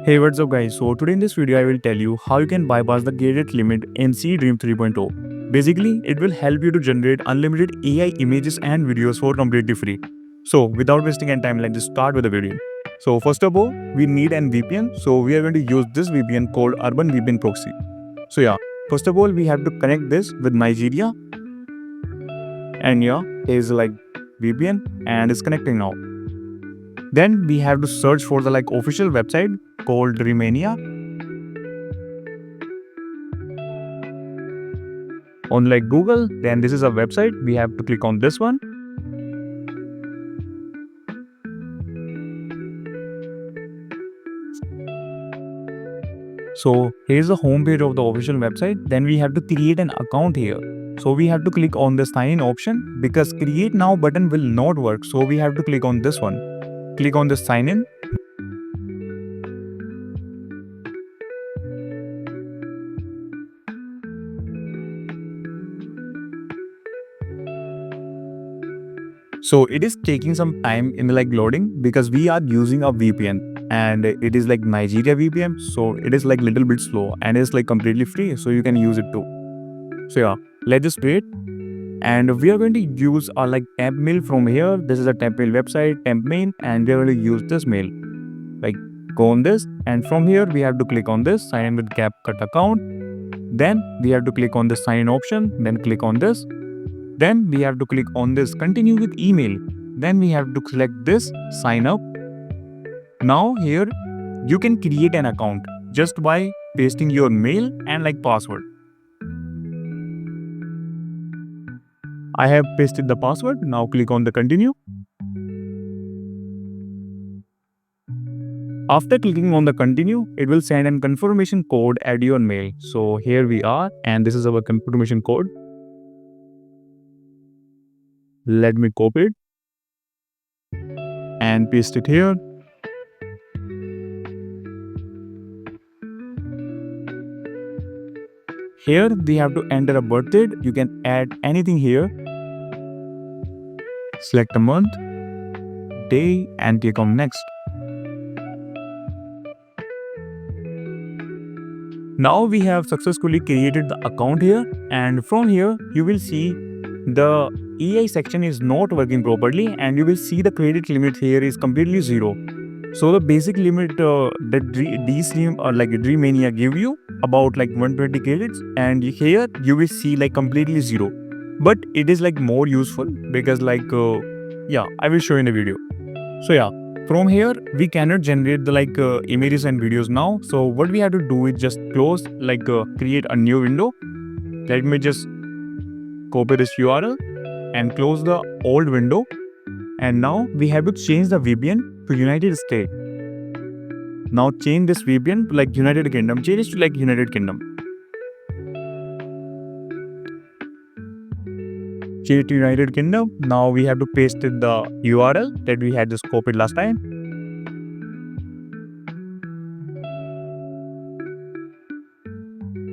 Hey, what's up guys? So today in this video I will tell you how you can bypass the credit limit in Seedream 3.0. Basically, it will help you to generate unlimited AI images and videos for completely free. So without wasting any time, let's just start with the video. So first of all, we need an VPN. So we are going to use this VPN called Urban VPN Proxy. So yeah, first of all, we have to connect this with Nigeria. And yeah, here's like VPN and it's connecting now. Then we have to search for the official website called Romania on Google. Then this is a website. We have to click on this one. So here's the homepage of the official website. Then we have to create an account here. So we have to click on the sign in option because create now button will not work. So we have to click on this one. Click on the sign in. So it is taking some time in loading because we are using a VPN and it is Nigeria VPN. So it is little bit slow and it's completely free. So you can use it too. So yeah, let's just wait. And we are going to use our temp mail from here. This is a temp mail website, temp mail, and we are going to use this mail. Go on this, and from here we have to click on this sign in with CapCut account. Then we have to click on the sign in option. Then click on this. Then we have to click on this continue with email. Then we have to select this sign up. Now here you can create an account just by pasting your mail and password. I have pasted the password. Now click on the continue. After clicking on the continue, it will send a confirmation code at your mail. So here we are, and this is our confirmation code. Let me copy it and paste it here. Here we have to enter a birth date. You can add anything here. Select a month, day, and click on next. Now we have successfully created the account here, and from here you will see the AI section is not working properly, and you will see the credit limit here is completely zero. So the basic limit that Dream or Dreamania give you about 120 credits, and here you will see completely zero. But it is more useful because yeah, I will show you in the video. So yeah, from here we cannot generate the images and videos now. So what we have to do is just close create a new window. Let me just copy this URL and close the old window. And now we have to change the VPN to United States. Now change this VPN to United Kingdom. Change it to United Kingdom. Change it to United Kingdom. Now we have to paste in the URL that we had just copied last time.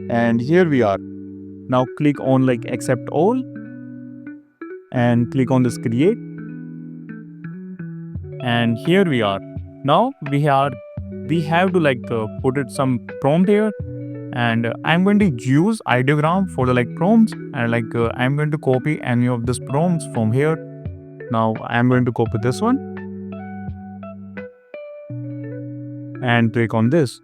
And here we are. Now click on accept all and click on this create. And here we are. Now we have to put it some prompt here, and I'm going to use ideogram for the prompts, and I'm going to copy any of these prompts from here. Now I'm going to copy this one and click on this,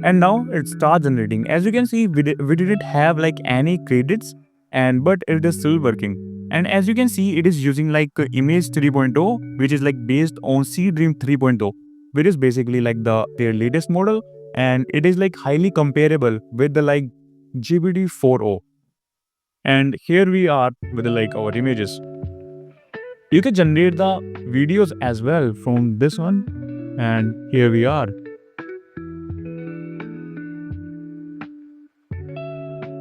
and now it starts generating. As you can see, we didn't have any credits, but it is still working. And as you can see, it is using image 3.0, which is based on Seedream 3.0, which is basically their latest model, and it is highly comparable with the GPT 4.0. And here we are with our images. You can generate the videos as well from this one, and here we are.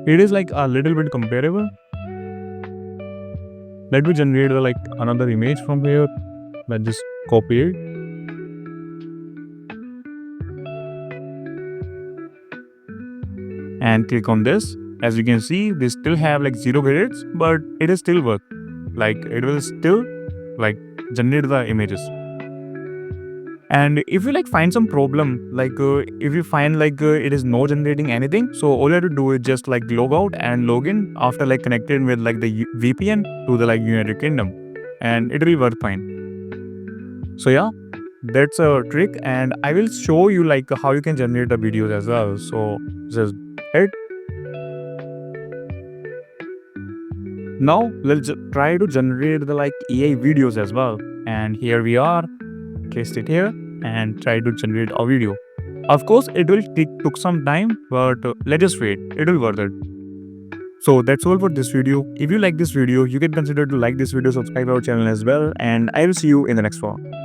It is a little bit comparable. Let me generate another image from here. Let's just copy it. And click on this. As you can see, we still have 0 credits, but it is still work. It will still generate the images. And if you like find some problem, like if you find like it is not generating anything, so all you have to do is just like log out and log in after like connecting with like the VPN to the like United Kingdom, and it will work fine. So yeah, that's a trick, and I will show you like how you can generate the videos as well. So just it. Now let's try to generate the like AI videos as well. And here we are, paste it here and try to generate a video. Of course, it will took some time, but let us wait. It will worth it. So that's all for this video. If you like this video, you can consider to like this video, subscribe our channel as well, and I will see you in the next one.